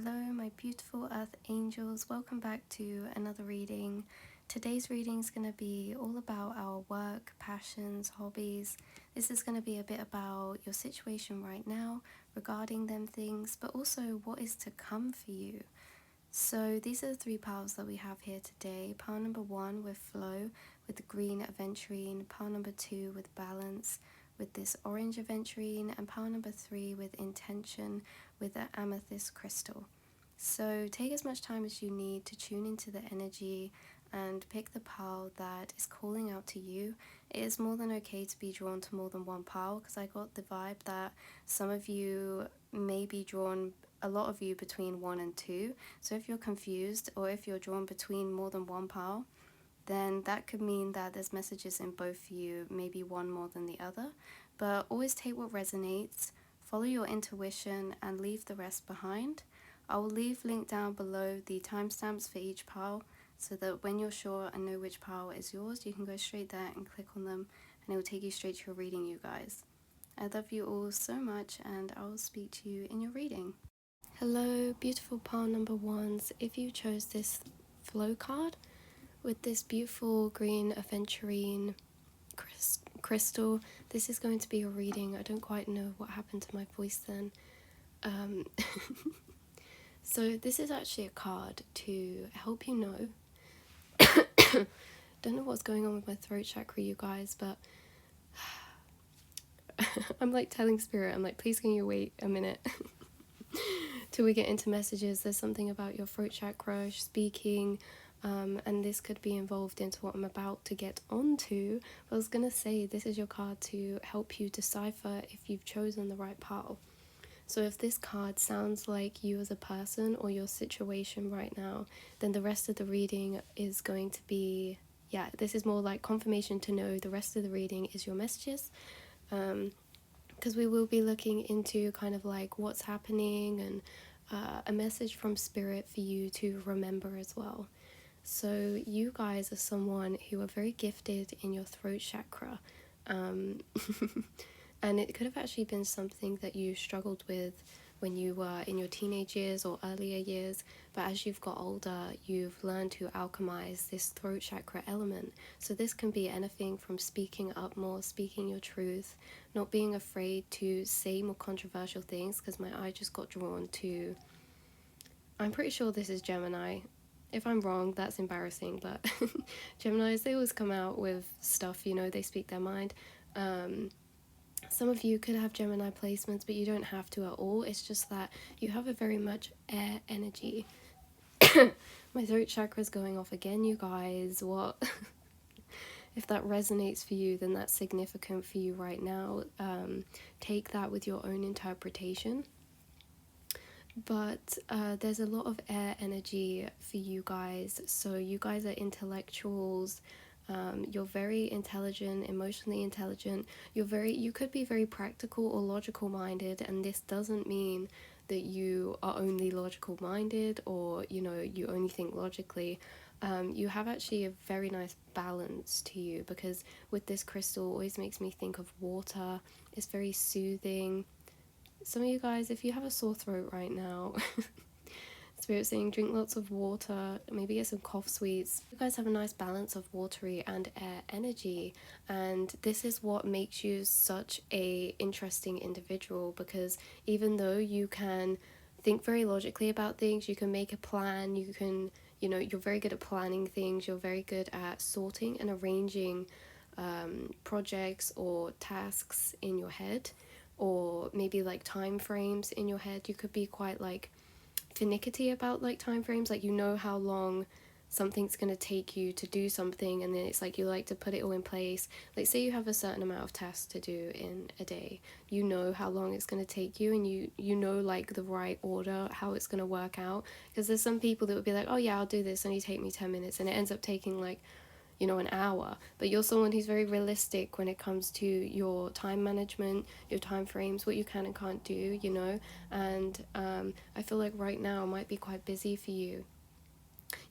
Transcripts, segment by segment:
Hello, my beautiful earth angels. Welcome back to another reading. Today's reading is going to be all about our work, passions, hobbies. This is going to be a bit about your situation right now regarding them things, but also what is to come for you. So these are the three piles that we have here today. Pile number 1 with flow, with the green aventurine. Pile number 2 with balance, with this orange aventurine. And pile number 3 with intention, with the amethyst crystal. So take as much time as you need to tune into the energy and pick the pile that is calling out to you. It is more than okay to be drawn to more than one pile, because I got the vibe that some of you may be drawn, a lot of you, between 1 and 2. So if you're confused or if you're drawn between more than one pile, then that could mean that there's messages in both for you, maybe one more than the other. But always take what resonates, follow your intuition, and leave the rest behind. I will leave link down below the timestamps for each pile, so that when you're sure and know which pile is yours, you can go straight there and click on them, and it will take you straight to your reading, you guys. I love you all so much, and I will speak to you in your reading. Hello, beautiful pile number 1s. If you chose this flow card with this beautiful green aventurine crystal, this is going to be your reading. I don't quite know what happened to my voice then. So this is actually a card to help you know. Don't know what's going on with my throat chakra, you guys, but I'm like telling spirit, I'm like, please can you wait a minute till we get into messages. There's something about your throat chakra speaking, and this could be involved into what I'm about to get onto. But I was gonna say, this is your card to help you decipher if you've chosen the right pile. So if this card sounds like you as a person or your situation right now, then the rest of the reading is going to be, this is more like confirmation to know the rest of the reading is your messages. Because we will be looking into kind of like what's happening and a message from spirit for you to remember as well. So you guys are someone who are very gifted in your throat chakra. And it could have actually been something that you struggled with when you were in your teenage years or earlier years, but as you've got older, you've learned to alchemize this throat chakra element. So this can be anything from speaking up more, speaking your truth, not being afraid to say more controversial things, because my eye just got drawn to, I'm pretty sure this is Gemini. If I'm wrong, that's embarrassing, but Geminis, they always come out with stuff, you know, they speak their mind. Some of you could have Gemini placements, but you don't have to at all. It's just that you have a very much air energy. My throat chakra is going off again, you guys. What? If that resonates for you, then that's significant for you right now. Take that with your own interpretation. But there's a lot of air energy for you guys. So you guys are intellectuals. You're very intelligent, emotionally intelligent. You could be very practical or logical minded, and this doesn't mean that you are only logical minded or, you know, you only think logically. You have actually a very nice balance to you, because with this crystal, always makes me think of water. It's very soothing. Some of you guys, if you have a sore throat right now, Spirit saying drink lots of water, maybe get some cough sweets. You guys have a nice balance of watery and air energy, and this is what makes you such a interesting individual, because even though you can think very logically about things, you can make a plan, you can, you know, you're very good at planning things, you're very good at sorting and arranging projects or tasks in your head, or maybe like time frames in your head. You could be quite like finicky about like time frames, like you know how long something's going to take you to do something, and then it's like you like to put it all in place. Like say you have a certain amount of tasks to do in a day, you know how long it's going to take you, and you know like the right order, how it's going to work out. Because there's some people that would be like, oh yeah, I'll do this, only take me 10 minutes, and it ends up taking like, you know, an hour. But you're someone who's very realistic when it comes to your time management, your time frames, what you can and can't do, you know. And I feel like right now might be quite busy for you.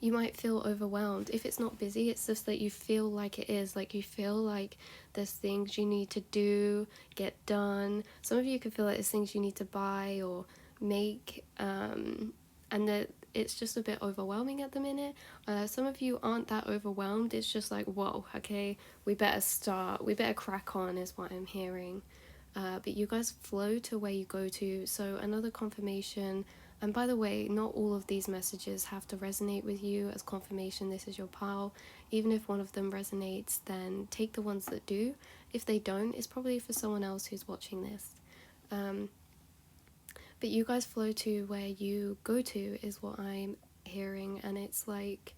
You might feel overwhelmed. If it's not busy, it's just that you feel like it is. Like you feel like there's things you need to do, get done. Some of you could feel like there's things you need to buy or make, and that it's just a bit overwhelming at the minute. Some of you aren't that overwhelmed. It's just like, whoa, okay, we better crack on, is what I'm hearing. But you guys flow to where you go to. So another confirmation. And by the way, not all of these messages have to resonate with you as confirmation. This is your pile. Even if one of them resonates, then take the ones that do. If they don't, it's probably for someone else who's watching this. But you guys flow to where you go to, is what I'm hearing. And it's like,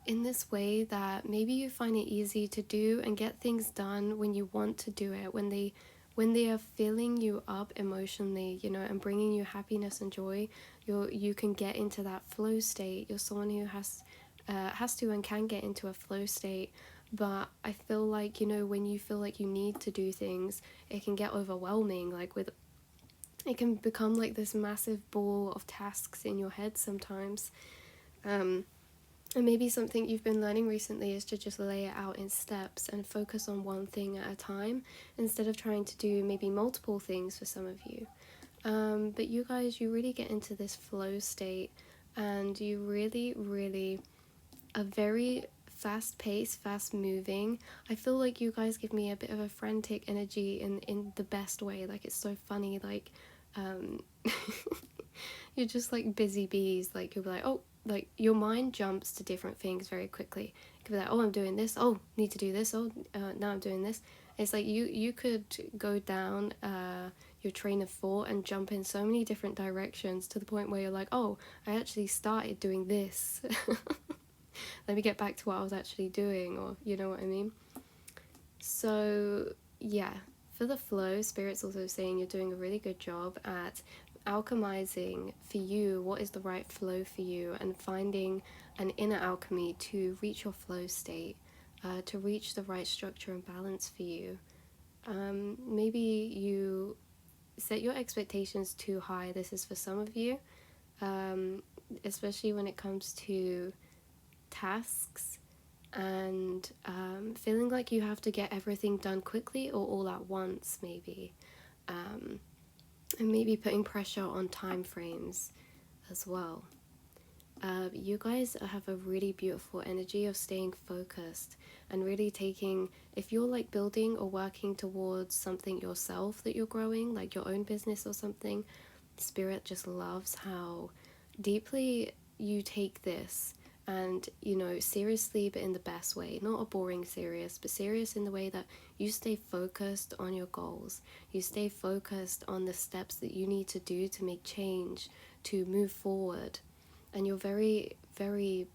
in this way that maybe you find it easy to do and get things done when you want to do it, when they are filling you up emotionally, you know, and bringing you happiness and joy. You can get into that flow state. You're someone who has to and can get into a flow state. But I feel like, you know, when you feel like you need to do things, it can get overwhelming. Like it can become like this massive ball of tasks in your head sometimes. And maybe something you've been learning recently is to just lay it out in steps and focus on one thing at a time instead of trying to do maybe multiple things for some of you. But you guys, you really get into this flow state, and you really, really are very fast paced, fast moving. I feel like you guys give me a bit of a frantic energy in the best way. Like, it's so funny. Like, you're just like busy bees. Like, you'll be like, oh, like your mind jumps to different things very quickly. It could be like, oh, I'm doing this. Oh, need to do this. Oh, now I'm doing this. It's like you could go down your train of thought and jump in so many different directions to the point where you're like, oh, I actually started doing this. Let me get back to what I was actually doing, or you know what I mean. So yeah, for the flow, Spirit's also saying you're doing a really good job at alchemizing for you what is the right flow for you, and finding an inner alchemy to reach your flow state, to reach the right structure and balance for you. Maybe you set your expectations too high. This is for some of you, especially when it comes to tasks and feeling like you have to get everything done quickly or all at once, maybe. And maybe putting pressure on time frames as well. You guys have a really beautiful energy of staying focused and really taking, if you're like building or working towards something yourself that you're growing, like your own business or something, Spirit just loves how deeply you take this, and you know, seriously, but in the best way. Not a boring serious, but serious in the way that you stay focused on your goals. You stay focused on the steps that you need to do to make change, to move forward. And you're very, very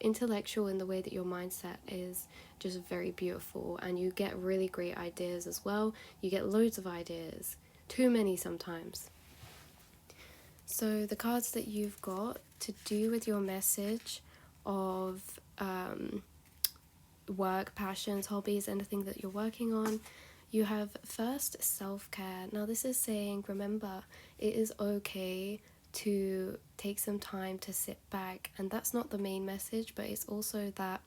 intellectual in the way that your mindset is just very beautiful. And you get really great ideas as well. You get loads of ideas, too many sometimes. So the cards that you've got to do with your message of work, passions, hobbies, anything that you're working on, you have first self-care. Now this is saying, remember, it is okay to take some time to sit back. And that's not the main message, but it's also that,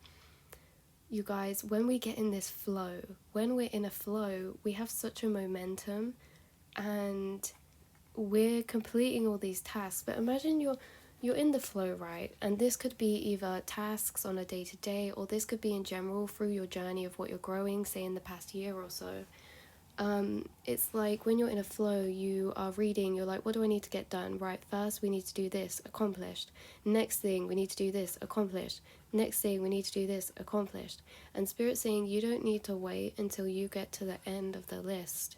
you guys, when we get in this flow, when we're in a flow, we have such a momentum and we're completing all these tasks. But imagine you're in the flow, right? And this could be either tasks on a day-to-day, or this could be in general through your journey of what you're growing, say in the past year or so. It's like when you're in a flow, you are reading, you're like, what do I need to get done? Right, first we need to do this, accomplished. Next thing, we need to do this, accomplished. Next thing, we need to do this, accomplished. And Spirit's saying you don't need to wait until you get to the end of the list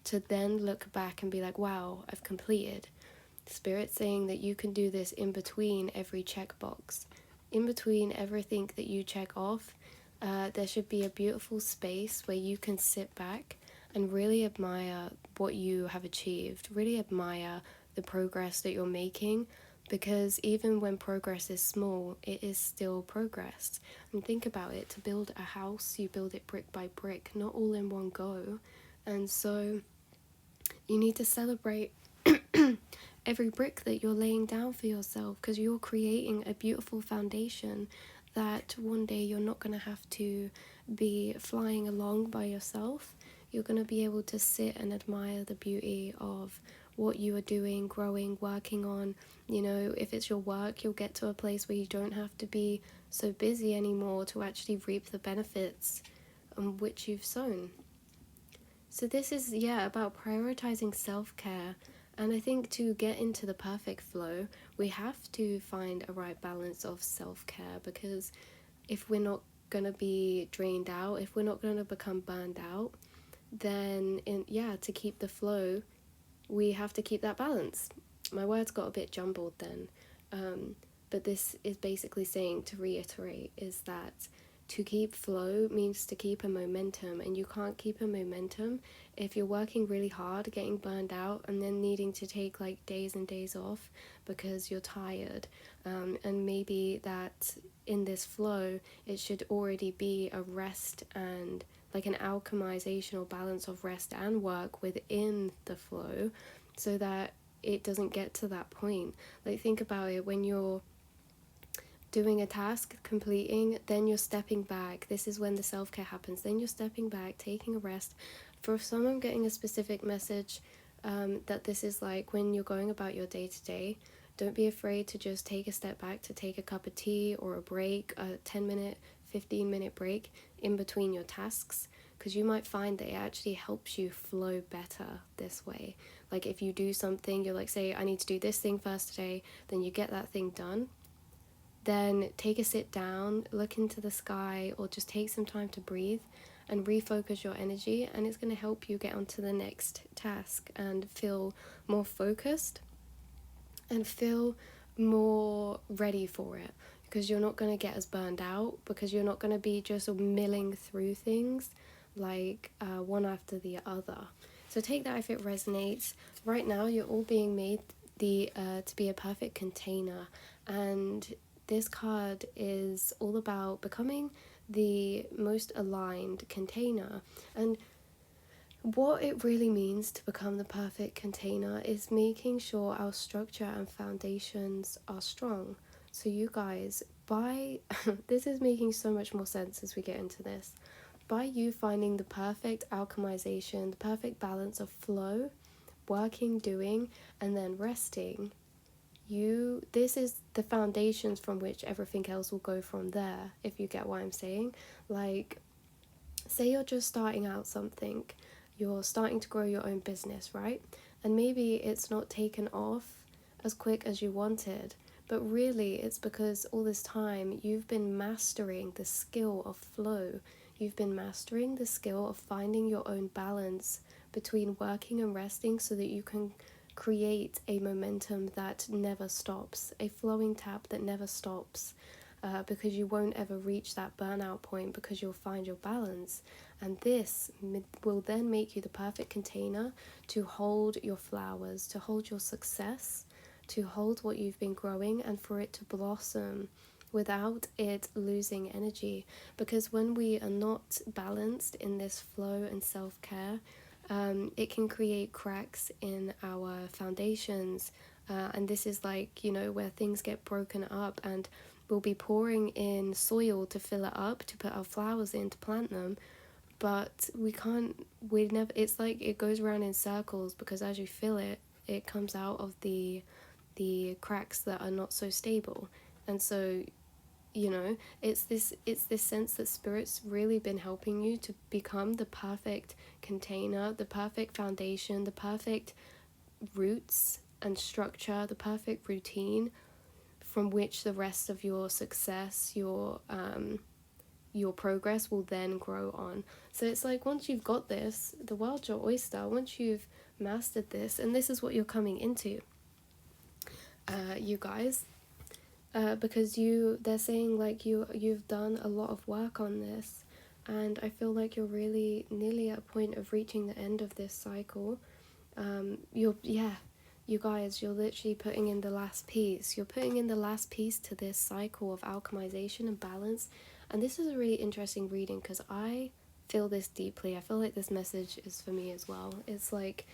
to then look back and be like, wow, I've completed. Spirit saying that you can do this in between every checkbox. In between everything that you check off, there should be a beautiful space where you can sit back and really admire what you have achieved, really admire the progress that you're making, because even when progress is small, it is still progress. And think about it, to build a house, you build it brick by brick, not all in one go. And so you need to celebrate every brick that you're laying down for yourself, because you're creating a beautiful foundation that one day you're not going to have to be flying along by yourself. You're going to be able to sit and admire the beauty of what you are doing, growing, working on. You know, if it's your work, you'll get to a place where you don't have to be so busy anymore to actually reap the benefits which you've sown. So this is, yeah, about prioritizing self-care. And I think to get into the perfect flow, we have to find a right balance of self-care, because if we're not going to be drained out, if we're not going to become burned out, then to keep the flow, we have to keep that balance. My words got a bit jumbled then. But this is basically saying, to reiterate, is that to keep flow means to keep a momentum, and you can't keep a momentum if you're working really hard, getting burned out, and then needing to take like days and days off because you're tired. And maybe that in this flow, it should already be a rest and like an alchemization or balance of rest and work within the flow, so that it doesn't get to that point. Like, think about it, when you're doing a task, completing, then you're stepping back. This is when the self-care happens. Then you're stepping back, taking a rest. For some, I'm getting a specific message that this is like when you're going about your day-to-day, don't be afraid to just take a step back, to take a cup of tea or a break, a 10-minute, 15-minute break in between your tasks, because you might find that it actually helps you flow better this way. Like, if you do something, you're like, say, I need to do this thing first today, then you get that thing done. Then take a sit down, look into the sky, or just take some time to breathe and refocus your energy, and it's going to help you get onto the next task and feel more focused and feel more ready for it, because you're not going to get as burned out, because you're not going to be just milling through things like one after the other. So take that if it resonates. Right now, you're all being made to be a perfect container, and this card is all about becoming the most aligned container. And what it really means to become the perfect container is making sure our structure and foundations are strong. So you guys, by this is making so much more sense as we get into this. By you finding the perfect alchemization, the perfect balance of flow, working, doing, and then resting, this is the foundations from which everything else will go from there, if you get what I'm saying. Like, say you're just starting out something, you're starting to grow your own business, right? And maybe it's not taken off as quick as you wanted, but really it's because all this time you've been mastering the skill of flow. You've been mastering the skill of finding your own balance between working and resting, so that you can create a momentum that never stops, a flowing tap that never stops, because you won't ever reach that burnout point, because you'll find your balance. And this will then make you the perfect container to hold your flowers, to hold your success, to hold what you've been growing, and for it to blossom without it losing energy. Because when we are not balanced in this flow and self-care, it can create cracks in our foundations, and this is like, you know, where things get broken up, and we'll be pouring in soil to fill it up, to put our flowers in, to plant them, but we never, it's like it goes around in circles, because as you fill it, it comes out of the cracks that are not so stable. And so, you know, it's this sense that spirit's really been helping you to become the perfect container, the perfect foundation, the perfect roots and structure, the perfect routine from which the rest of your success, your progress will then grow on. So it's like, once you've got this, the world's your oyster. Once you've mastered this, and this is what you're coming into, you guys, because they're saying like you've done a lot of work on this, and I feel like you're really nearly at a point of reaching the end of this cycle. You guys, you're literally putting in the last piece. You're putting in the last piece to this cycle of alchemization and balance. And this is a really interesting reading, because I feel this deeply. I feel like this message is for me as well. It's like,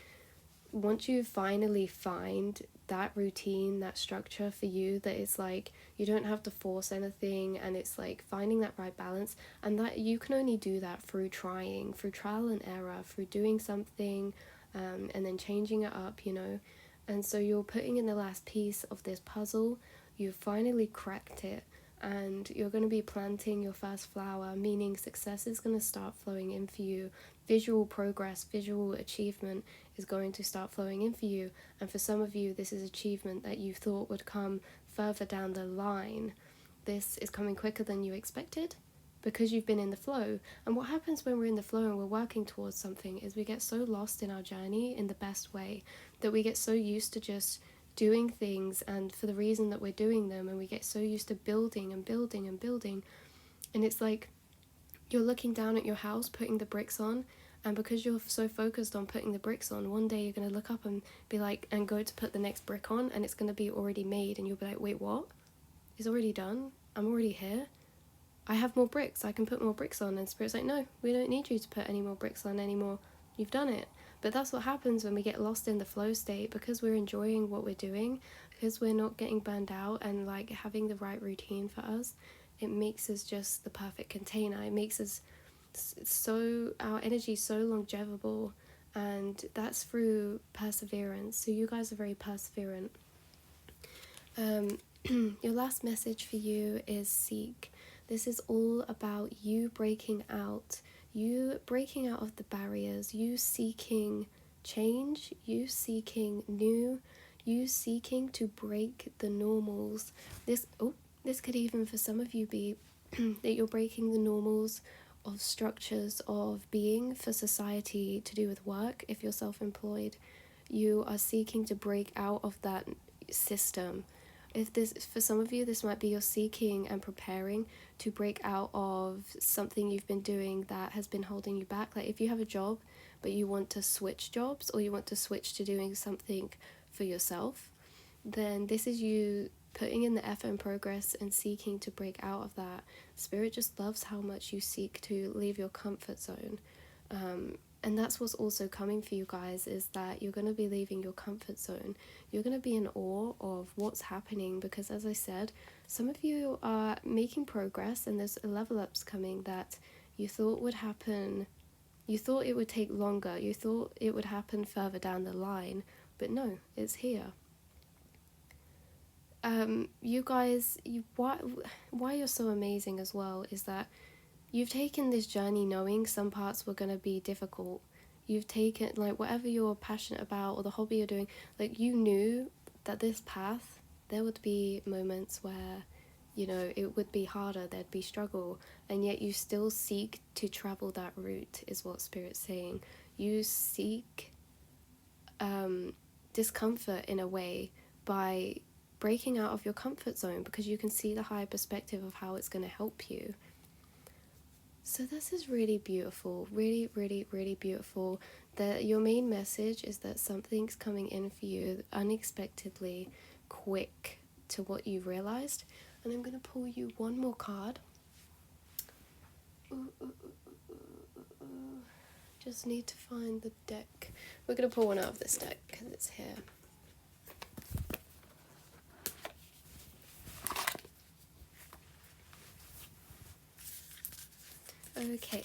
once you finally find that routine, that structure for you, that it's like you don't have to force anything, and it's like finding that right balance, and that you can only do that through trial and error, through doing something and then changing it up, you know. And so you're putting in the last piece of this puzzle. You've finally cracked it, and you're going to be planting your first flower, meaning success is going to start flowing in for you. Visual progress, visual achievement is going to start flowing in for you. And for some of you, this is achievement that you thought would come further down the line. This is coming quicker than you expected because you've been in the flow. And what happens when we're in the flow and we're working towards something is we get so lost in our journey in the best way, that we get so used to just doing things and for the reason that we're doing them, and we get so used to building and building and building. And it's like you're looking down at your house putting the bricks on, and because you're so focused on putting the bricks on, one day you're going to look up and be like, and go to put the next brick on, and it's going to be already made, and you'll be like, wait, what? It's already done? I'm already here? I have more bricks, I can put more bricks on. And Spirit's like, no, we don't need you to put any more bricks on anymore. You've done it. But that's what happens when we get lost in the flow state, because we're enjoying what we're doing, because we're not getting burned out and like having the right routine for us. It makes us just the perfect container. It makes us so, our energy so longevable, and that's through perseverance. So you guys are very perseverant. Your last message for you is seek. This is all about you breaking out of the barriers, you seeking change, you seeking new, you seeking to break the normals. This could even for some of you be that you're breaking the normals of structures of being for society to do with work. If you're self-employed, you are seeking to break out of that system. If this, for some of you, this might be you're seeking and preparing to break out of something you've been doing that has been holding you back. Like if you have a job but you want to switch jobs, or you want to switch to doing something for yourself, then this is you putting in the effort and progress and seeking to break out of that. Spirit just loves how much you seek to leave your comfort zone. And that's what's also coming for you guys, is that you're going to be leaving your comfort zone. You're going to be in awe of what's happening, because as I said, some of you are making progress, and there's level ups coming that you thought would happen. You thought it would take longer. You thought it would happen further down the line, but no, it's here. You guys, why you're so amazing as well is that you've taken this journey knowing some parts were going to be difficult. You've taken, like, whatever you're passionate about or the hobby you're doing, like, you knew that this path, there would be moments where, you know, it would be harder, there'd be struggle, and yet you still seek to travel that route, is what Spirit's saying. You seek discomfort in a way by breaking out of your comfort zone, because you can see the higher perspective of how it's going to help you. So this is really beautiful, really, really, really beautiful. That your main message is that something's coming in for you unexpectedly quick to what you realized. And I'm going to pull you one more card. Just need to find the deck. We're going to pull one out of this deck because it's here. Okay.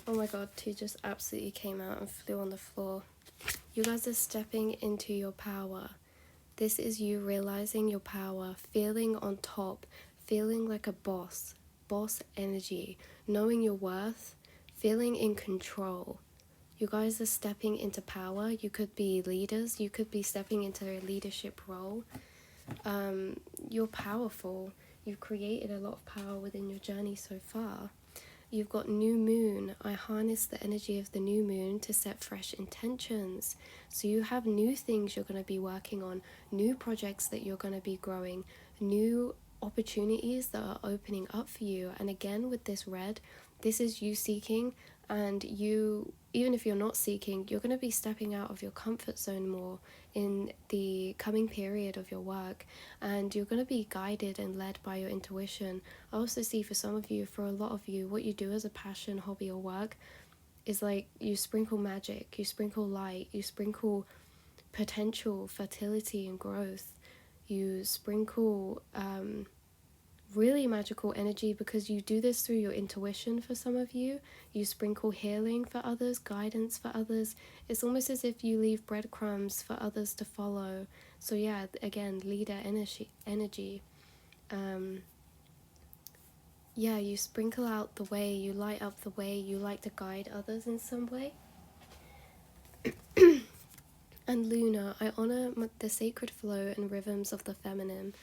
Oh my god, two just absolutely came out and flew on the floor. You guys are stepping into your power. This is you realizing your power, feeling on top, feeling like a boss energy, knowing your worth, feeling in control. You guys are stepping into power. You could be leaders. You could be stepping into a leadership role. You're powerful. You've created a lot of power within your journey so far. You've got new moon. I harness the energy of the new moon to set fresh intentions. So you have new things you're going to be working on, new projects that you're going to be growing, new opportunities that are opening up for you. And again, with this red, this is you seeking, and you, even if you're not seeking, you're going to be stepping out of your comfort zone more in the coming period of your work, and you're going to be guided and led by your intuition. I also see for some of you, for a lot of you, what you do as a passion, hobby, or work is like you sprinkle magic, you sprinkle light, you sprinkle potential, fertility, and growth. You sprinkle really magical energy, because you do this through your intuition. For some of you, you sprinkle healing for others, guidance for others. It's almost as if you leave breadcrumbs for others to follow. So yeah, again, leader energy. Yeah, you sprinkle out the way, you light up the way, you like to guide others in some way. And Luna, I honor the sacred flow and rhythms of the feminine.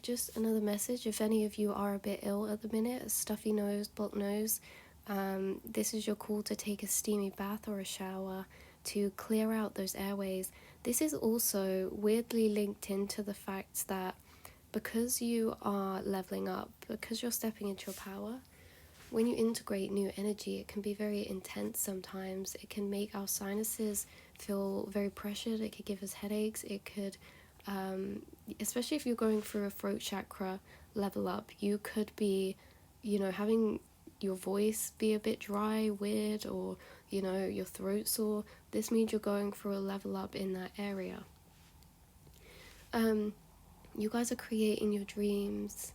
Just another message, if any of you are a bit ill at the minute, a stuffy nose, blocked nose, this is your call to take a steamy bath or a shower to clear out those airways. This is also weirdly linked into the fact that because you are leveling up, because you're stepping into your power, when you integrate new energy, it can be very intense sometimes. It can make our sinuses feel very pressured. It could give us headaches. It could, especially if you're going through a throat chakra level up, you could be, having your voice be a bit dry, weird, or, your throat sore. This means you're going through a level up in that area. You guys are creating your dreams.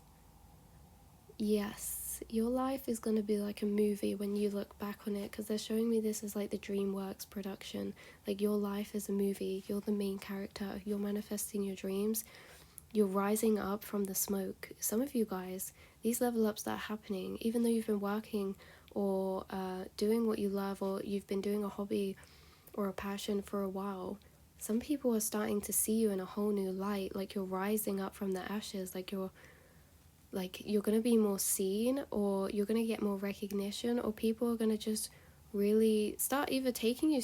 Yes, your life is going to be like a movie when you look back on it, because they're showing me this as like the DreamWorks production. Like, your life is a movie, you're the main character, you're manifesting your dreams, you're rising up from the smoke. Some of you guys, these level ups that are happening, even though you've been working or doing what you love, or you've been doing a hobby or a passion for a while, some people are starting to see you in a whole new light. Like, you're rising up from the ashes, like you're going to be more seen, or you're going to get more recognition, or people are going to just really start either taking you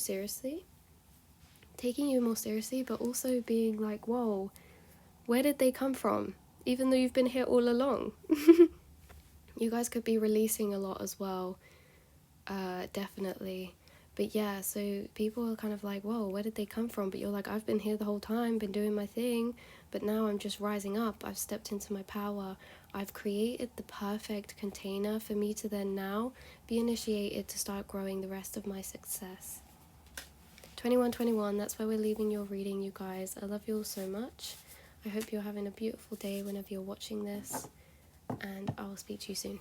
more seriously, but also being like, whoa, where did they come from? Even though you've been here all along. You guys could be releasing a lot as well, definitely. But yeah, so people are kind of like, whoa, where did they come from? But you're like, I've been here the whole time, been doing my thing, but now I'm just rising up. I've stepped into my power. I've created the perfect container for me to then now be initiated to start growing the rest of my success. 2121, that's where we're leaving your reading, you guys. I love you all so much. I hope you're having a beautiful day whenever you're watching this, and I will speak to you soon.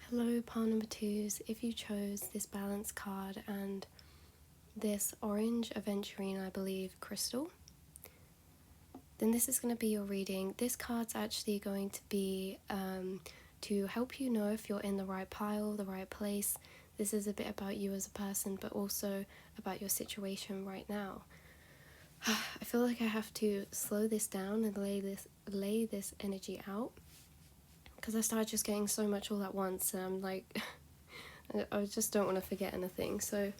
Hello, pile number 2s. If you chose this balance card and this orange aventurine, I believe, crystal, then this is going to be your reading. This card's actually going to be to help you know if you're in the right pile, the right place. This is a bit about you as a person, but also about your situation right now. I feel like I have to slow this down and lay this energy out, because I started just getting so much all at once, and I'm like, I just don't want to forget anything. So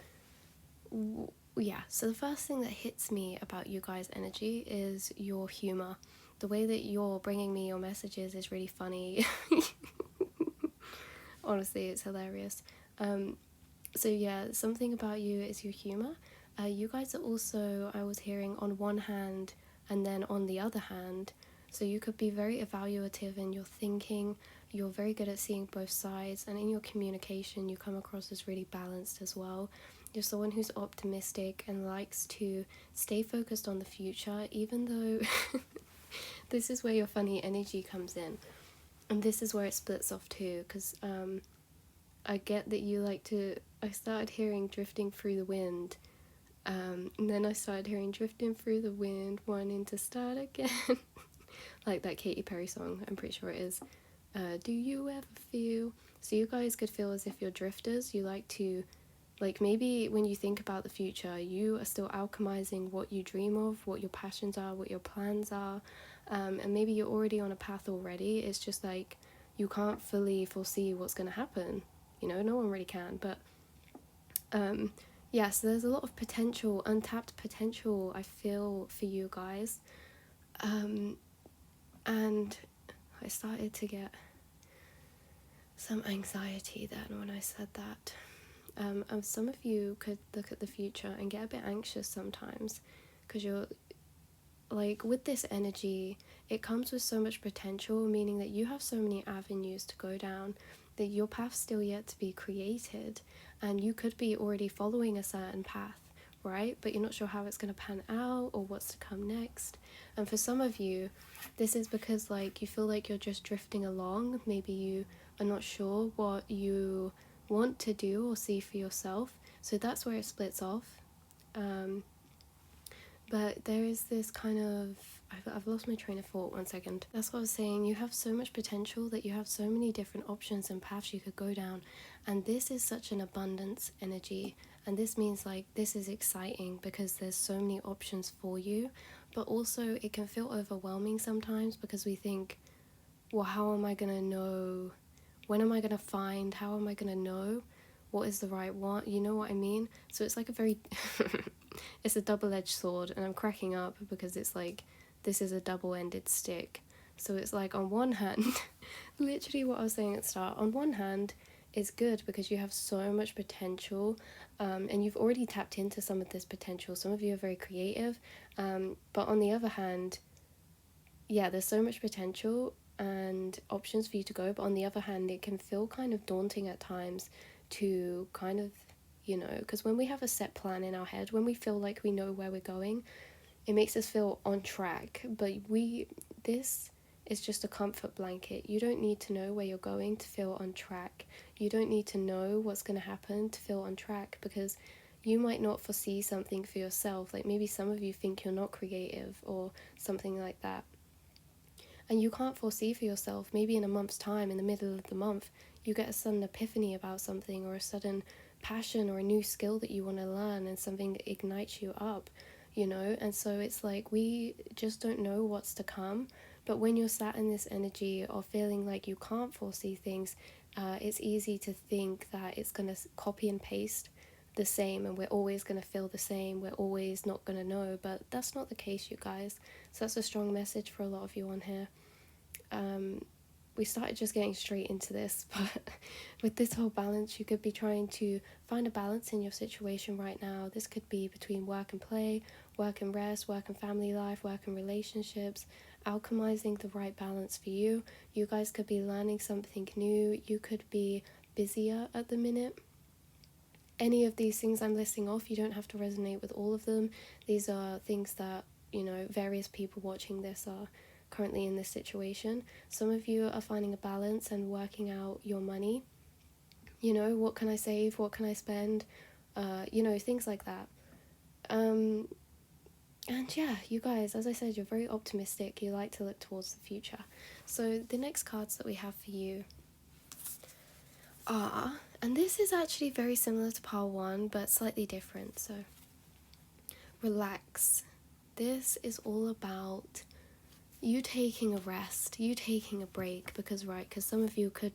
yeah, so the first thing that hits me about you guys' energy is your humor. The way that you're bringing me your messages is really funny. Honestly, it's hilarious. So yeah, something about you is your humor. You guys are also, I was hearing, on one hand and then on the other hand. So you could be very evaluative in your thinking. You're very good at seeing both sides, and in your communication you come across as really balanced as well. You're someone who's optimistic and likes to stay focused on the future, even though this is where your funny energy comes in. And this is where it splits off too, because I get that you like to... I started hearing drifting through the wind, and then I started hearing drifting through the wind, wanting to start again. Like that Katy Perry song, I'm pretty sure it is. Do you ever feel... So you guys could feel as if you're drifters. You like to... Like, maybe when you think about the future, you are still alchemizing what you dream of, what your passions are, what your plans are, and maybe you're already on a path already. It's just like you can't fully foresee what's going to happen. No one really can. But yeah, so there's a lot of potential, untapped potential, I feel, for you guys. And I started to get some anxiety then when I said that. Some of you could look at the future and get a bit anxious sometimes, because you're like, with this energy, it comes with so much potential, meaning that you have so many avenues to go down, that your path's still yet to be created, and you could be already following a certain path right? But you're not sure how it's going to pan out or what's to come next. And for some of you, this is because like you feel like you're just drifting along. Maybe you are not sure what you want to do or see for yourself. So that's where it splits off. But there is this kind of, I've lost my train of thought, 1 second. That's what I was saying, you have so much potential that you have so many different options and paths you could go down. And this is such an abundance energy. And this means like this is exciting because there's so many options for you. But also it can feel overwhelming sometimes because we think, well, how am I going to know? When am I going to find? How am I going to know what is the right one? You know what I mean? So it's like a very... it's a double-edged sword, and I'm cracking up because it's like this is a double-ended stick. So it's like on one hand, literally what I was saying at the start, on one hand it's good because you have so much potential, and you've already tapped into some of this potential. Some of you are very creative, but on the other hand, yeah, there's so much potential and options for you to go, but on the other hand it can feel kind of daunting at times to kind of, you know, because when we have a set plan in our head, when we feel like we know where we're going, it makes us feel on track. But this is just a comfort blanket. You don't need to know where you're going to feel on track. You don't need to know what's going to happen to feel on track, because you might not foresee something for yourself. Like maybe some of you think you're not creative or something like that, and you can't foresee for yourself. Maybe in a month's time, in the middle of the month, you get a sudden epiphany about something, or a sudden passion or a new skill that you want to learn, and something ignites you up, you know. And so it's like we just don't know what's to come. But when you're sat in this energy of feeling like you can't foresee things, it's easy to think that it's going to copy and paste the same, and we're always going to feel the same, we're always not going to know. But that's not the case, you guys. So that's a strong message for a lot of you on here. We started just getting straight into this, but with this whole balance, you could be trying to find a balance in your situation right now. This could be between work and play, work and rest, work and family life, work and relationships, alchemizing the right balance for you. You guys could be learning something new. You could be busier at the minute. Any of these things I'm listing off, you don't have to resonate with all of them. These are things that, you know, various people watching this are currently in this situation. Some of you are finding a balance and working out your money. You know, what can I save? What can I spend? You know, things like that. And yeah, you guys, as I said, you're very optimistic. You like to look towards the future. So the next cards that we have for you are, and this is actually very similar to pile 1, but slightly different. So relax. This is all about you taking a rest, you taking a break, because some of you could,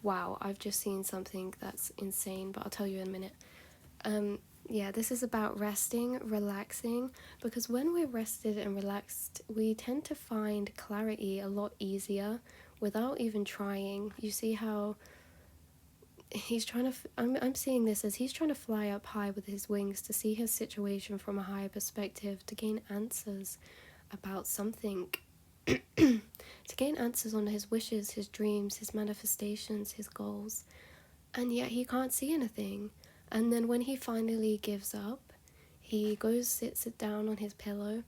wow, I've just seen something that's insane, but I'll tell you in a minute. Yeah, this is about resting, relaxing, because when we're rested and relaxed, we tend to find clarity a lot easier without even trying. You see how he's trying to, I'm seeing this as he's trying to fly up high with his wings to see his situation from a higher perspective, to gain answers about something. To gain answers on his wishes, his dreams, his manifestations, his goals, and yet he can't see anything. And then when he finally gives up, he goes, sits it down on his pillow.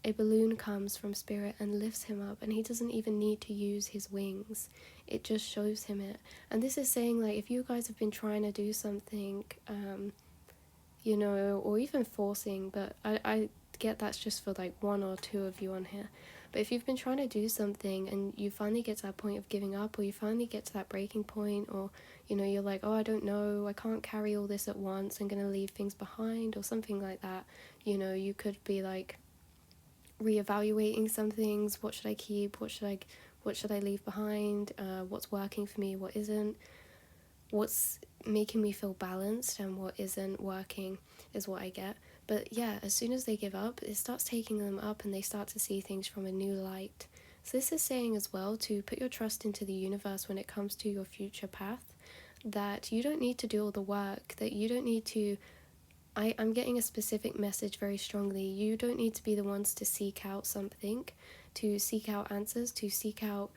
A balloon comes from spirit and lifts him up, and he doesn't even need to use his wings. It just shows him it. And this is saying, like, if you guys have been trying to do something, you know, or even forcing, but I get that's just for like 1 or 2 of you on here. But if you've been trying to do something and you finally get to that point of giving up, or you finally get to that breaking point, or, you know, you're like, oh, I don't know, I can't carry all this at once, I'm going to leave things behind, or something like that, you know, you could be like reevaluating some things. What should I keep? What should I leave behind? What's working for me? What isn't? What's making me feel balanced and what isn't working is what I get. But yeah, as soon as they give up, it starts taking them up, and they start to see things from a new light. So this is saying as well to put your trust into the universe when it comes to your future path, that you don't need to do all the work, that you don't need to, I'm getting a specific message very strongly. You don't need to be the ones to seek out something, to seek out answers, to seek out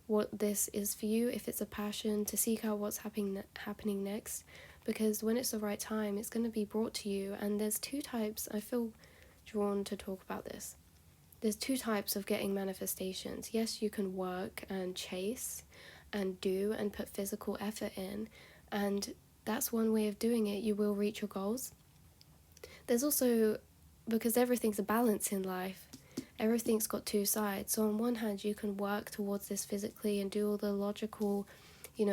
what this is for you, if it's a passion, to seek out what's happening next. because when it's the right time, it's going to be brought to you. And there's two types. I feel drawn to talk about this. There's two types of getting manifestations. Yes, you can work and chase and do and put physical effort in, and that's one way of doing it. You will reach your goals. There's also, because everything's a balance in life, everything's got two sides. So on one hand, you can work towards this physically and do all the logical,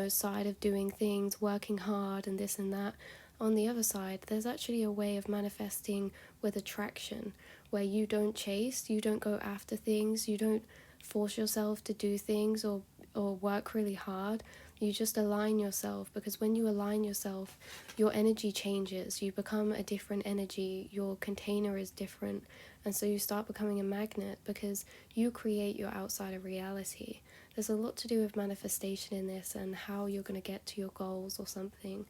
side of doing things, working hard and this and that. On the other side, there's actually a way of manifesting with attraction, where you don't chase, you don't go after things, you don't force yourself to do things or work really hard. You just align yourself, because when you align yourself, your energy changes. You become a different energy. Your container is different. And so you start becoming a magnet, because you create your outside of reality. There's a lot to do with manifestation in this and how you're going to get to your goals or something.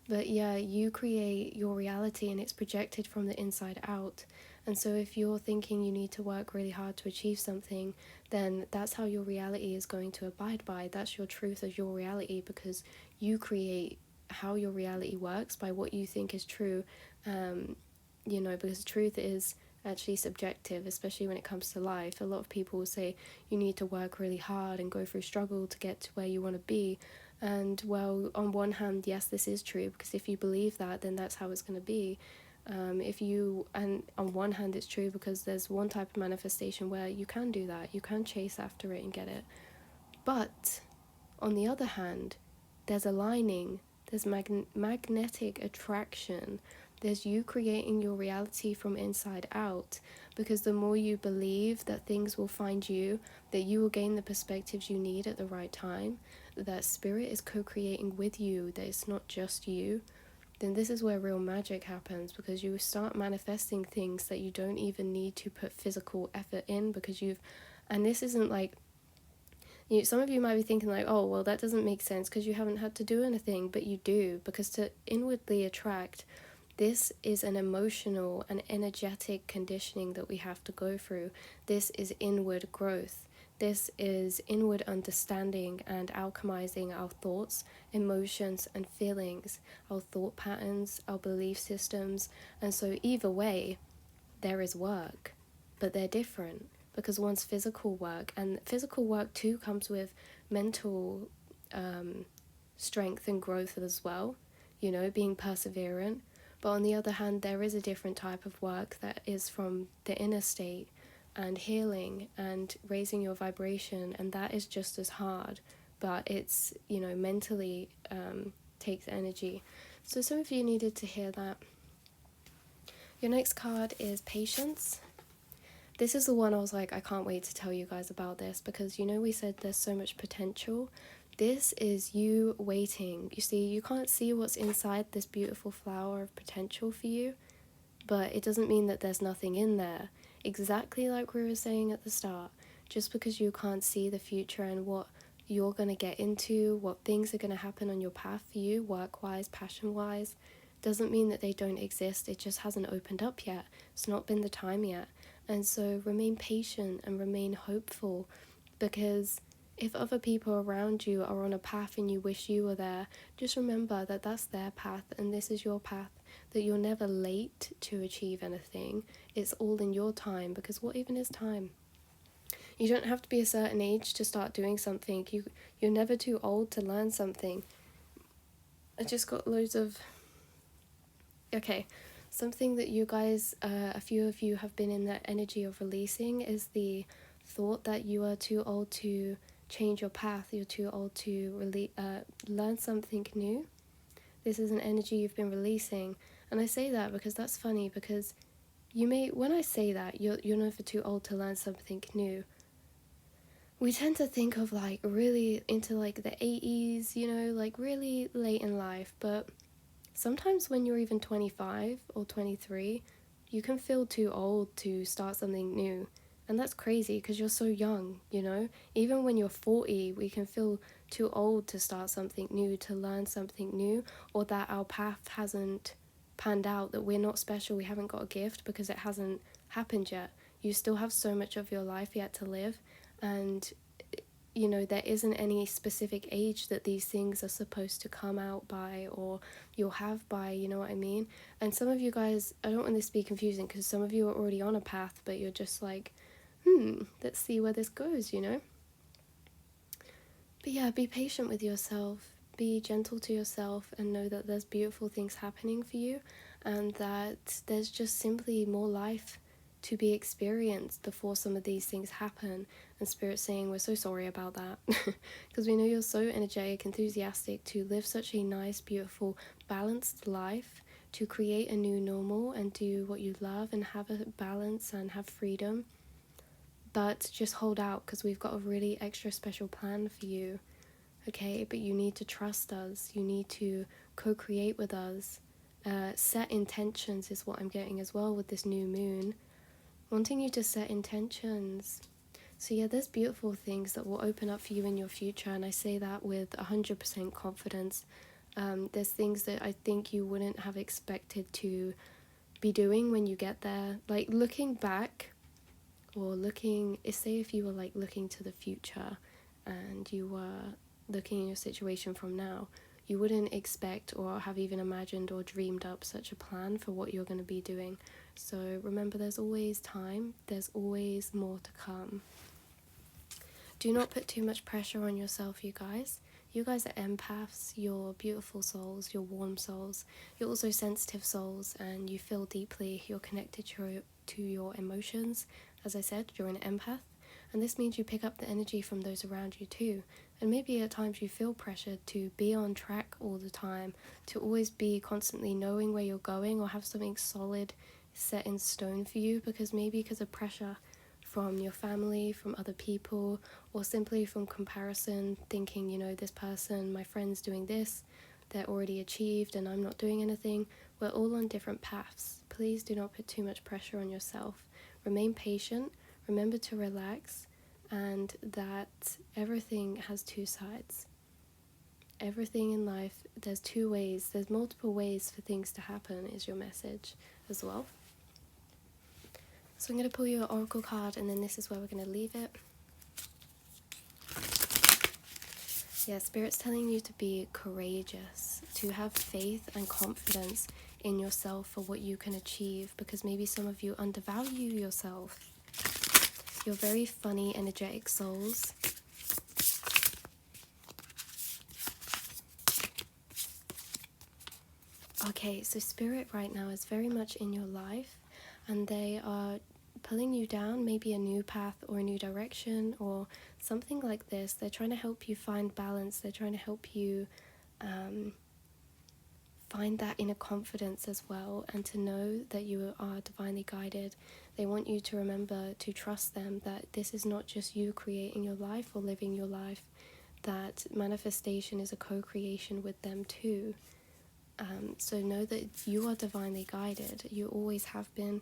But yeah, you create your reality and it's projected from the inside out. And so if you're thinking you need to work really hard to achieve something, then that's how your reality is going to abide by. That's your truth of your reality, because you create how your reality works by what you think is true. Because truth is actually subjective, especially when it comes to life. A lot of people will say you need to work really hard and go through struggle to get to where you want to be. And well, on one hand, yes, this is true, because if you believe that, then that's how it's going to be. And on one hand, it's true because there's one type of manifestation where you can do that, you can chase after it and get it. But on the other hand, there's aligning, there's magnetic attraction, there's you creating your reality from inside out, because the more you believe that things will find you, that you will gain the perspectives you need at the right time, that spirit is co-creating with you, that it's not just you, then this is where real magic happens, because you start manifesting things that you don't even need to put physical effort in, because and this isn't like, some of you might be thinking like, oh, well, that doesn't make sense because you haven't had to do anything, but you do, because to inwardly attract, this is an emotional and energetic conditioning that we have to go through. This is inward growth. This is inward understanding and alchemizing our thoughts, emotions, and feelings, our thought patterns, our belief systems. And so either way, there is work, but they're different, because one's physical work, and physical work too comes with mental strength and growth as well, being perseverant. But on the other hand, there is a different type of work that is from the inner state and healing and raising your vibration, and that is just as hard, but it's, mentally takes energy. So some of you needed to hear that. Your next card is Patience. This is the one I was like, I can't wait to tell you guys about this, because we said there's so much potential. This is you waiting. You see, you can't see what's inside this beautiful flower of potential for you, but it doesn't mean that there's nothing in there. Exactly like we were saying at the start, just because you can't see the future and what you're going to get into, what things are going to happen on your path for you, work-wise, passion-wise, doesn't mean that they don't exist. It just hasn't opened up yet. It's not been the time yet. And so remain patient and remain hopeful, because if other people around you are on a path and you wish you were there, just remember that that's their path and this is your path, that you're never late to achieve anything. It's all in your time, because what even is time? You don't have to be a certain age to start doing something. You're never too old to learn something. I just got loads of... Okay, something that you guys, a few of you have been in that energy of releasing is the thought that you are too old to change your path. You're too old to learn something new. This is an energy you've been releasing. And I say that because that's funny, because when I say that, you're never too old to learn something new, we tend to think of like really into like the 80s, like really late in life. But sometimes when you're even 25 or 23, you can feel too old to start something new. And that's crazy because you're so young, Even when you're 40, we can feel too old to start something new, to learn something new, or that our path hasn't panned out, that we're not special, we haven't got a gift because it hasn't happened yet. You still have so much of your life yet to live, and there isn't any specific age that these things are supposed to come out by, or you'll have by, you know what I mean? And some of you guys, I don't want this to be confusing, because some of you are already on a path, but you're just like, let's see where this goes. But yeah, be patient with yourself, be gentle to yourself, and know that there's beautiful things happening for you, and that there's just simply more life to be experienced before some of these things happen. And Spirit's saying, we're so sorry about that, because we know you're so energetic, enthusiastic to live such a nice, beautiful, balanced life, to create a new normal and do what you love and have a balance and have freedom. But just hold out, because we've got a really extra special plan for you, okay? But you need to trust us. You need to co-create with us. Set intentions is what I'm getting as well with this new moon. Wanting you to set intentions. So yeah, there's beautiful things that will open up for you in your future, and I say that with 100% confidence. There's things that I think you wouldn't have expected to be doing when you get there. Like looking back, or say if you were like looking to the future and you were looking in your situation from now, you wouldn't expect or have even imagined or dreamed up such a plan for what you're going to be doing. So remember, there's always time, there's always more to come. Do not put too much pressure on yourself, you guys. You guys are empaths, you're beautiful souls, you're warm souls, you're also sensitive souls, and you feel deeply, you're connected to your emotions. As I said, you're an empath, and this means you pick up the energy from those around you too. And maybe at times you feel pressured to be on track all the time, to always be constantly knowing where you're going, or have something solid set in stone for you, because of pressure from your family, from other people, or simply from comparison, thinking, this person, my friend's doing this, they're already achieved and I'm not doing anything. We're all on different paths. Please do not put too much pressure on yourself. Remain patient, remember to relax, and that everything has two sides. Everything in life, there's two ways, there's multiple ways for things to happen, is your message as well. So I'm going to pull you an oracle card, and then this is where we're going to leave it. Yeah, Spirit's telling you to be courageous, to have faith and confidence in yourself for what you can achieve, because maybe some of you undervalue yourself. You're very funny, energetic souls. Okay, so Spirit right now is very much in your life, and they are pulling you down maybe a new path or a new direction or something like this. They're trying to help you find balance. They're trying to help you find that inner confidence as well, and to know that you are divinely guided. They want you to remember to trust them, that this is not just you creating your life or living your life, that manifestation is a co-creation with them too. So know that you are divinely guided. You always have been.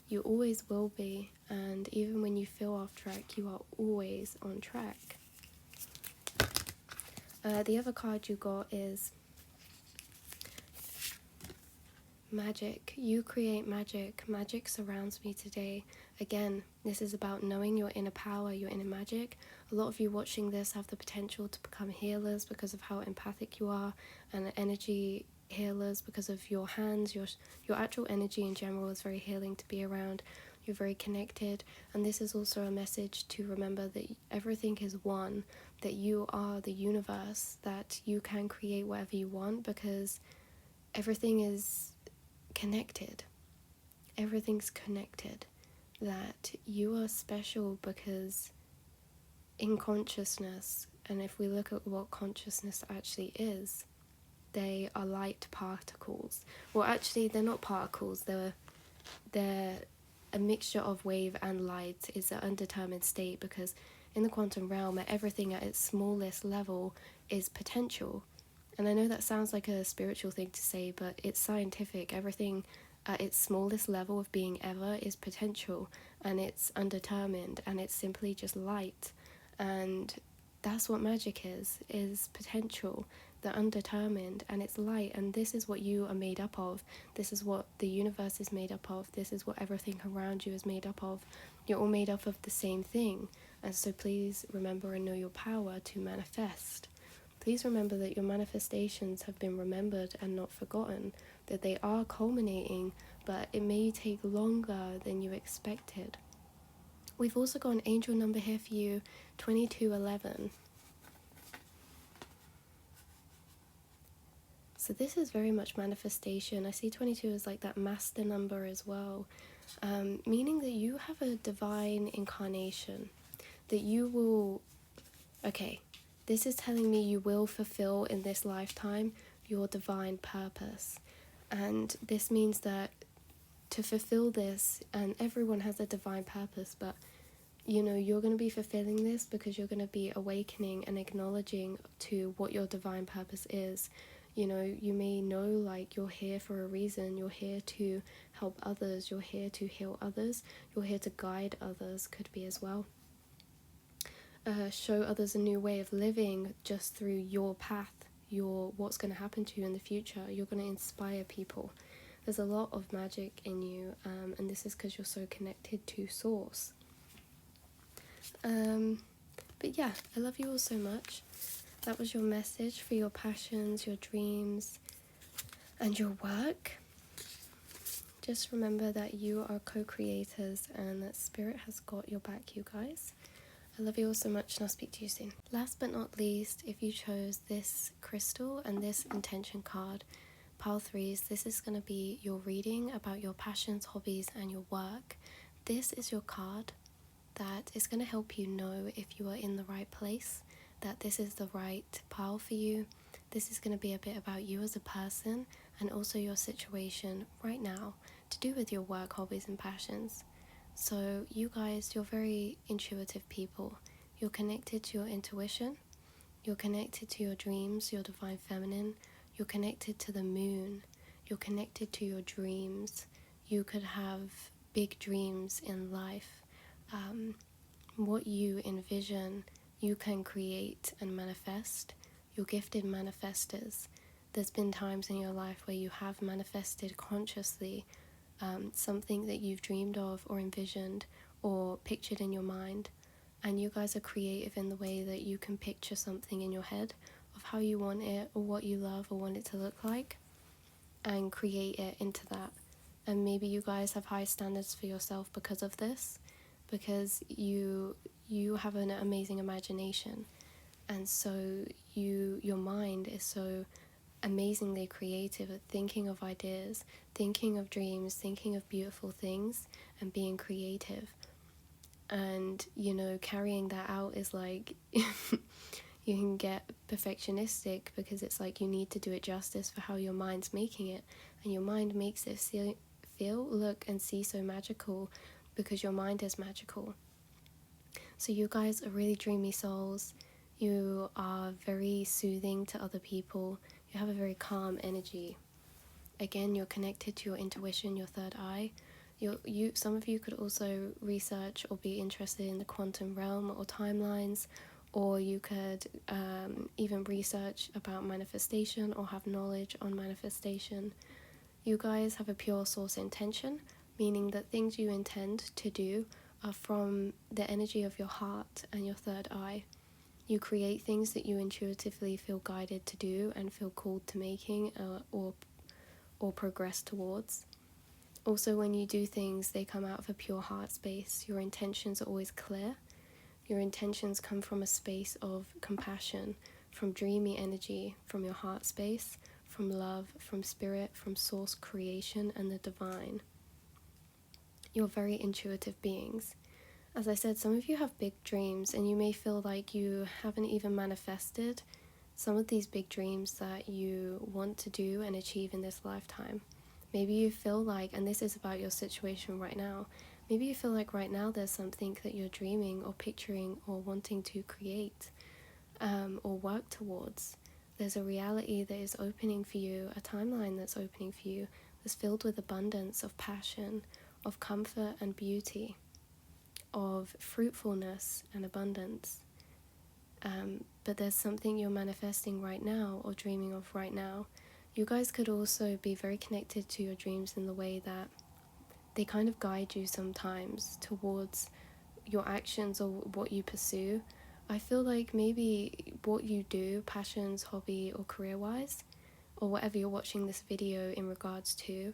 You always will be. And even when you feel off track, you are always on track. The other card you got is magic. You create magic. Magic surrounds me today. Again, this is about knowing your inner power, your inner magic. A lot of you watching this have the potential to become healers because of how empathic you are, and energy healers because of your hands. Your actual energy in general is very healing to be around. You're very connected, and this is also a message to remember that everything is one, that you are the universe, that you can create whatever you want because everything is connected. Everything's connected. That you are special because in consciousness, and if we look at what consciousness actually is, they are light particles. Well, actually, they're not particles. They're a mixture of wave and light. Is an undetermined state, because in the quantum realm, everything at its smallest level is potential. And I know that sounds like a spiritual thing to say, but it's scientific. Everything at its smallest level of being ever is potential, and it's undetermined, and it's simply just light. And that's what magic is potential, the undetermined, and it's light. And this is what you are made up of. This is what the universe is made up of. This is what everything around you is made up of. You're all made up of the same thing. And so please remember and know your power to manifest. Please remember that your manifestations have been remembered and not forgotten, that they are culminating, but it may take longer than you expected. We've also got an angel number here for you, 2211. So this is very much manifestation. I see 22 as like that master number as well, meaning that you have a divine incarnation, that you will, okay, this is telling me you will fulfill in this lifetime your divine purpose. And this means that to fulfill this, and everyone has a divine purpose, but you know, you're going to be fulfilling this because you're going to be awakening and acknowledging to what your divine purpose is. You know, you may know like you're here for a reason. You're here to help others. You're here to heal others. You're here to guide others, could be as well. Show others a new way of living just through your path, what's going to happen to you in the future. You're going to inspire people. There's a lot of magic in you, and this is because you're so connected to Source. But yeah, I love you all so much. That was your message for your passions, your dreams, and your work. Just remember that you are co-creators and that Spirit has got your back, you guys. I love you all so much, and I'll speak to you soon. Last but not least, if you chose this crystal and this intention card, pile 3s, this is going to be your reading about your passions, hobbies, and your work. This is your card that is going to help you know if you are in the right place, that this is the right pile for you. This is going to be a bit about you as a person and also your situation right now to do with your work, hobbies, and passions. So you guys, you're very intuitive people. You're connected to your intuition. You're connected to your dreams, your divine feminine. You're connected to the moon. You're connected to your dreams. You could have big dreams in life. What you envision, you can create and manifest. You're gifted manifestors. There's been times in your life where you have manifested consciously something that you've dreamed of or envisioned or pictured in your mind, and you guys are creative in the way that you can picture something in your head of how you want it or what you love or want it to look like and create it into that. And maybe you guys have high standards for yourself because of this, because you have an amazing imagination, and so your mind is so amazingly creative at thinking of ideas, thinking of dreams, thinking of beautiful things, and being creative. And you know, carrying that out is like you can get perfectionistic because it's like you need to do it justice for how your mind's making it, and your mind makes it feel, look, and see so magical because your mind is magical. So you guys are really dreamy souls. You are very soothing to other people. You have a very calm energy. Again, you're connected to your intuition, your third eye. Some of you could also research or be interested in the quantum realm or timelines, or you could even research about manifestation or have knowledge on manifestation. You guys have a pure source intention, meaning that things you intend to do are from the energy of your heart and your third eye. You create things that you intuitively feel guided to do and feel called to making or progress towards. Also, when you do things, they come out of a pure heart space. Your intentions are always clear. Your intentions come from a space of compassion, from dreamy energy, from your heart space, from love, from spirit, from source creation and the divine. You're very intuitive beings. As I said, some of you have big dreams, and you may feel like you haven't even manifested some of these big dreams that you want to do and achieve in this lifetime. Maybe you feel like, and this is about your situation right now, maybe you feel like right now there's something that you're dreaming or picturing or wanting to create or work towards. There's a reality that is opening for you, a timeline that's opening for you, that's filled with abundance of passion, of comfort and beauty, of fruitfulness and abundance. But there's something you're manifesting right now or dreaming of right now. You guys could also be very connected to your dreams in the way that they kind of guide you sometimes towards your actions or what you pursue, I feel like maybe what you do, passions, hobby, or career wise, or whatever you're watching this video in regards to,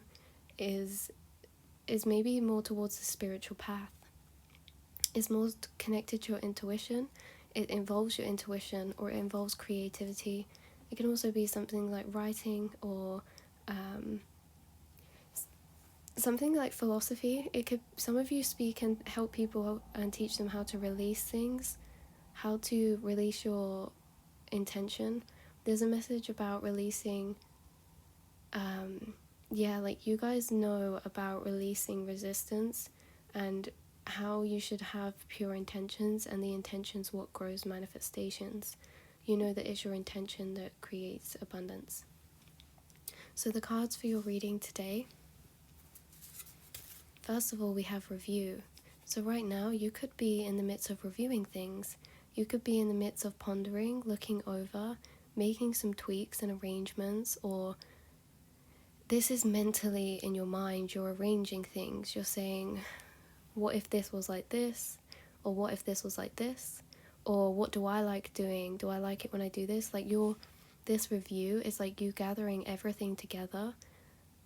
is maybe more towards the spiritual path. It's more connected to your intuition. It involves your intuition, or it involves creativity. It can also be something like writing, or something like philosophy. It could, some of you speak and help people and teach them how to release things, how to release your intention. There's a message about releasing, like you guys know about releasing resistance and how you should have pure intentions, and the intention's what grows manifestations. You know that it's your intention that creates abundance. So the cards for your reading today, first of all, we have review. So right now you could be in the midst of reviewing things. You could be in the midst of pondering, looking over, making some tweaks and arrangements, or this is mentally in your mind, you're arranging things. You're saying, what if this was like this? Or what if this was like this? Or what do I like doing? Do I like it when I do this? Like this review is like you gathering everything together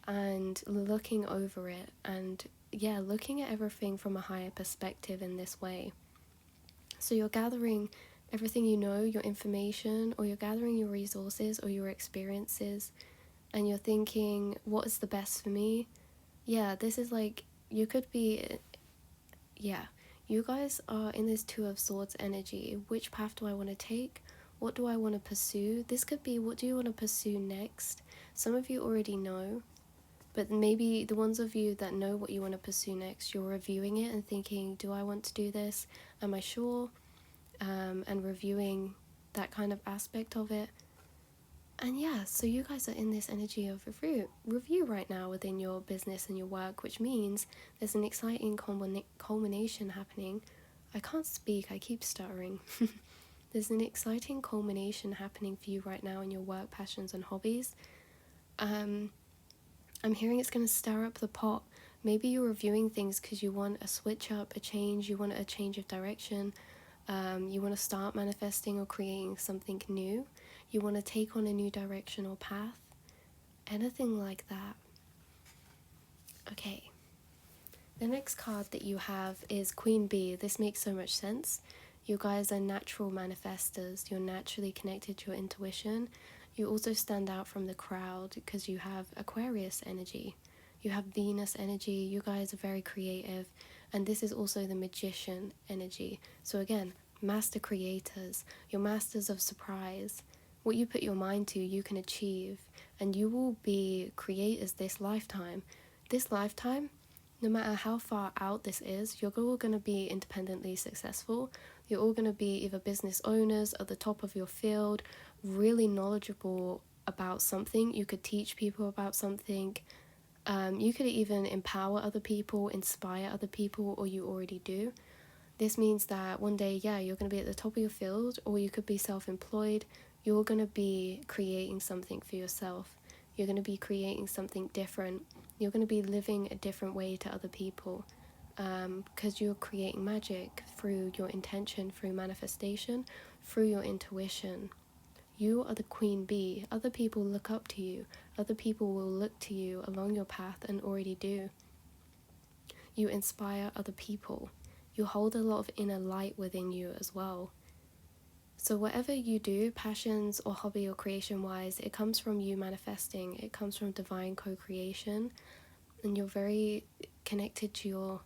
and looking over it, and looking at everything from a higher perspective in this way. So you're gathering everything you know, your information, or you're gathering your resources or your experiences, and you're thinking, what is the best for me? This is like, you could be, you guys are in this Two of Swords energy. Which path do I want to take? What do I want to pursue? This could be, what do you want to pursue next? Some of you already know, but maybe the ones of you that know what you want to pursue next, you're reviewing it and thinking, do I want to do this? Am I sure? And reviewing that kind of aspect of it. And so you guys are in this energy of review right now within your business and your work, which means there's an exciting culmination happening. I can't speak, I keep stuttering. There's an exciting culmination happening for you right now in your work, passions, and hobbies. I'm hearing it's going to stir up the pot. Maybe you're reviewing things because you want a switch up, a change, you want a change of direction. You want to start manifesting or creating something new. You want to take on a new direction or path. Anything like that. Okay. The next card that you have is Queen Bee. This makes so much sense. You guys are natural manifestors. You're naturally connected to your intuition. You also stand out from the crowd because you have Aquarius energy. You have Venus energy. You guys are very creative. And this is also the Magician energy. So again, master creators. You're masters of surprise. What you put your mind to, you can achieve. And you will be creators this lifetime. This lifetime, no matter how far out this is, you're all going to be independently successful. You're all going to be either business owners at the top of your field, really knowledgeable about something. You could teach people about something. You could even empower other people, inspire other people, or you already do. This means that one day, you're going to be at the top of your field, or you could be self-employed. You're going to be creating something for yourself. You're going to be creating something different. You're going to be living a different way to other people, because you're creating magic through your intention, through manifestation, through your intuition. You are the queen bee. Other people look up to you. Other people will look to you along your path and already do. You inspire other people. You hold a lot of inner light within you as well. So whatever you do, passions or hobby or creation-wise, it comes from you manifesting. It comes from divine co-creation. And you're very connected to your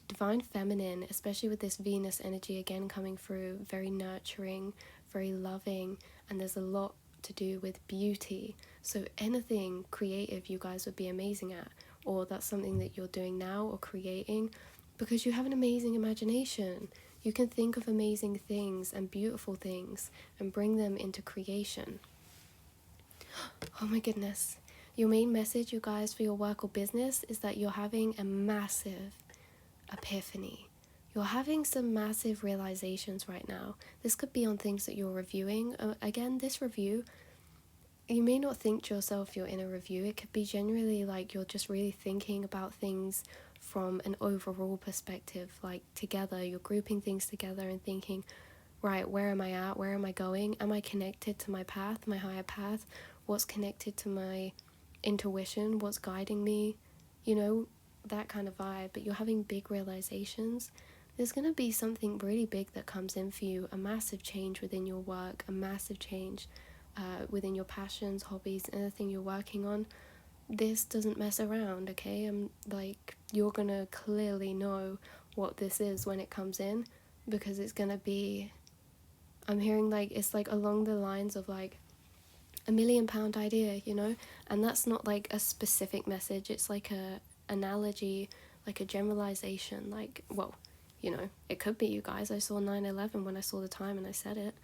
divine feminine, especially with this Venus energy again coming through, very nurturing, very loving, and there's a lot to do with beauty. So anything creative you guys would be amazing at, or that's something that you're doing now or creating, because you have an amazing imagination. You can think of amazing things and beautiful things and bring them into creation. Oh my goodness. Your main message, you guys, for your work or business is that you're having a massive epiphany. You're having some massive realizations right now. This could be on things that you're reviewing. Again, this review, you may not think to yourself you're in a review. It could be generally like you're just really thinking about things from an overall perspective, like together. You're grouping things together and thinking, right, where am I at? Where am I going? Am I connected to my path, my higher path? What's connected to my intuition? What's guiding me? You know, that kind of vibe. But you're having big realizations. There's going to be something really big that comes in for you, a massive change within your work, a massive change within your passions, hobbies, anything you're working on. This doesn't mess around, okay? You're going to clearly know what this is when it comes in, because it's going to be, I'm hearing like, it's like along the lines of like £1,000,000 idea, you know? And that's not like a specific message, it's like a analogy, like a generalization, like, well, you know, it could be, you guys. I saw 9/11 when I saw the time and I said it.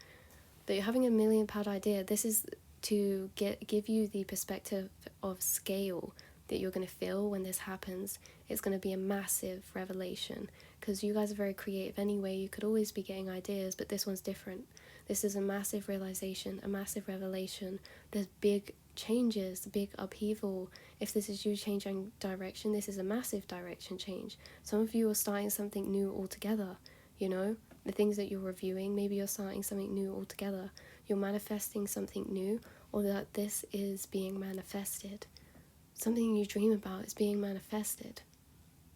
But you're having £1,000,000 idea. This is to give you the perspective of scale that you're going to feel when this happens. It's going to be a massive revelation, because you guys are very creative anyway. You could always be getting ideas, but this one's different. This is a massive realization, a massive revelation. There's big changes, big upheaval. If this is you changing direction, this is a massive direction change. Some of you are starting something new altogether, you know? The things that you're reviewing, maybe you're starting something new altogether. You're manifesting something new, or that this is being manifested. Something you dream about is being manifested.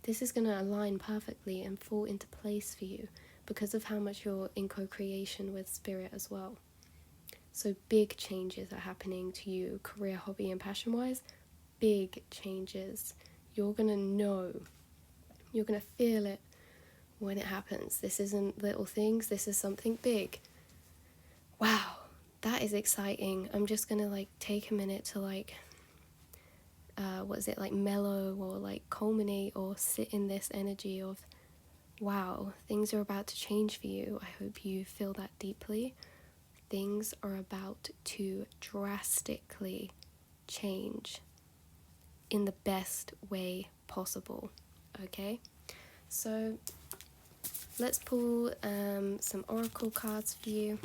This is going to align perfectly and fall into place for you because of how much you're in co-creation with spirit as well. So big changes are happening to you, career, hobby, and passion-wise. Big changes. You're going to know. You're going to feel it when it happens. This isn't little things. This is something big. Wow, that is exciting. I'm just going to like take a minute to like, mellow or like culminate or sit in this energy of, wow, things are about to change for you. I hope you feel that deeply. Things are about to drastically change in the best way possible, okay? So let's pull some oracle cards for you.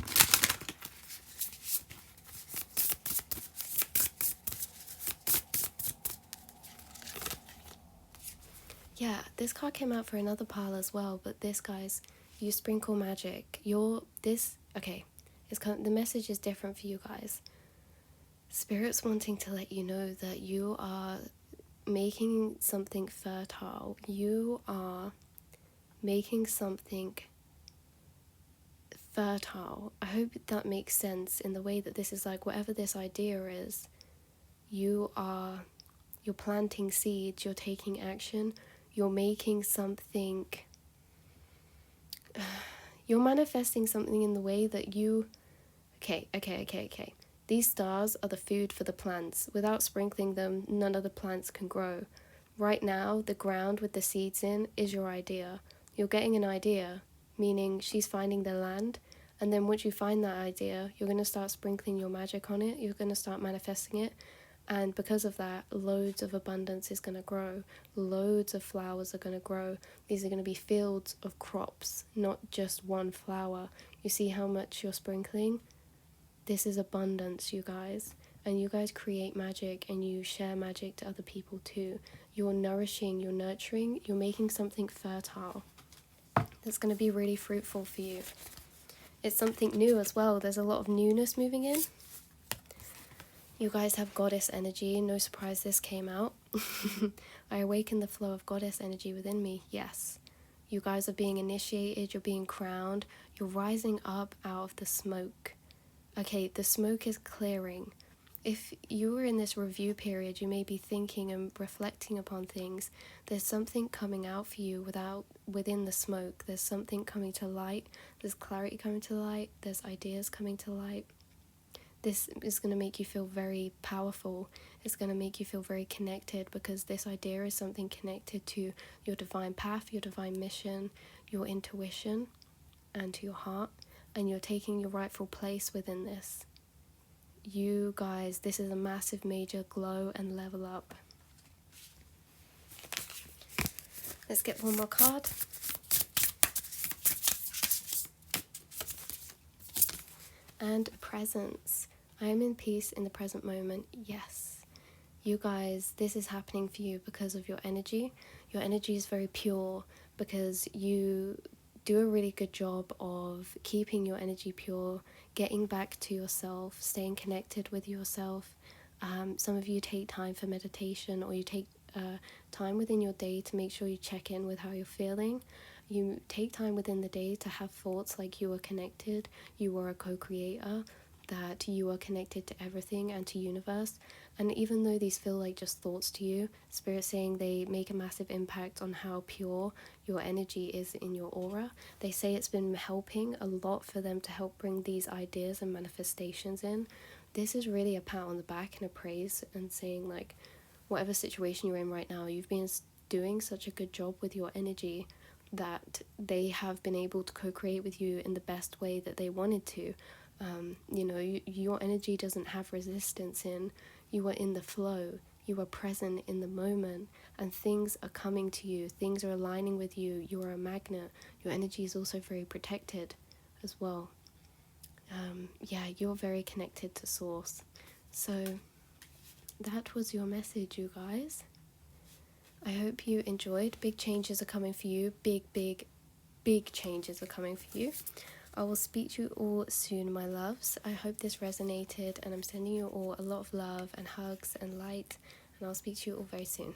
Yeah, this card came out for another pile as well, but this, guys, you sprinkle magic. The message is different for you guys. Spirit's wanting to let you know that you are making something fertile. You are making something fertile. I hope that makes sense in the way that this is like, whatever this idea is, you're planting seeds, you're taking action, you're making something, you're manifesting something in the way that you, okay. These stars are the food for the plants. Without sprinkling them, none of the plants can grow. Right now, the ground with the seeds in is your idea. You're getting an idea, meaning she's finding the land, and then once you find that idea, you're going to start sprinkling your magic on it, you're going to start manifesting it, and because of that, loads of abundance is going to grow. Loads of flowers are going to grow. These are going to be fields of crops, not just one flower. You see how much you're sprinkling? This is abundance, you guys. And you guys create magic and you share magic to other people too. You're nourishing, you're nurturing, you're making something fertile that's going to be really fruitful for you. It's something new as well. There's a lot of newness moving in. You guys have goddess energy. No surprise this came out. I awaken the flow of goddess energy within me. Yes. You guys are being initiated. You're being crowned. You're rising up out of the smoke. Okay, the smoke is clearing. If you were in this review period, you may be thinking and reflecting upon things. There's something coming out for you within the smoke. There's something coming to light. There's clarity coming to light. There's ideas coming to light. This is going to make you feel very powerful. It's going to make you feel very connected, because this idea is something connected to your divine path, your divine mission, your intuition, and to your heart. And you're taking your rightful place within this. You guys, this is a massive major glow and level up. Let's get one more card. And presence. I am in peace in the present moment. Yes. You guys, this is happening for you because of your energy. Your energy is very pure because you do a really good job of keeping your energy pure, getting back to yourself, staying connected with yourself. Some of you take time for meditation, or you take time within your day to make sure you check in with how you're feeling. You take time within the day to have thoughts like you are connected, you are a co-creator, that you are connected to everything and to universe. And even though these feel like just thoughts to you, Spirit's saying they make a massive impact on how pure your energy is in your aura. They say it's been helping a lot for them to help bring these ideas and manifestations in. This is really a pat on the back and a praise, and saying like, whatever situation you're in right now, you've been doing such a good job with your energy that they have been able to co-create with you in the best way that they wanted to. Your energy doesn't have resistance in. You are in the flow. You are present in the moment, and things are coming to you. Things are aligning with you. You are a magnet. Your energy is also very protected as well. You're very connected to Source. So that was your message, you guys. I hope you enjoyed. Big changes are coming for you. Big changes are coming for you. I will speak to you all soon, my loves. I hope this resonated, and I'm sending you all a lot of love and hugs and light, and I'll speak to you all very soon.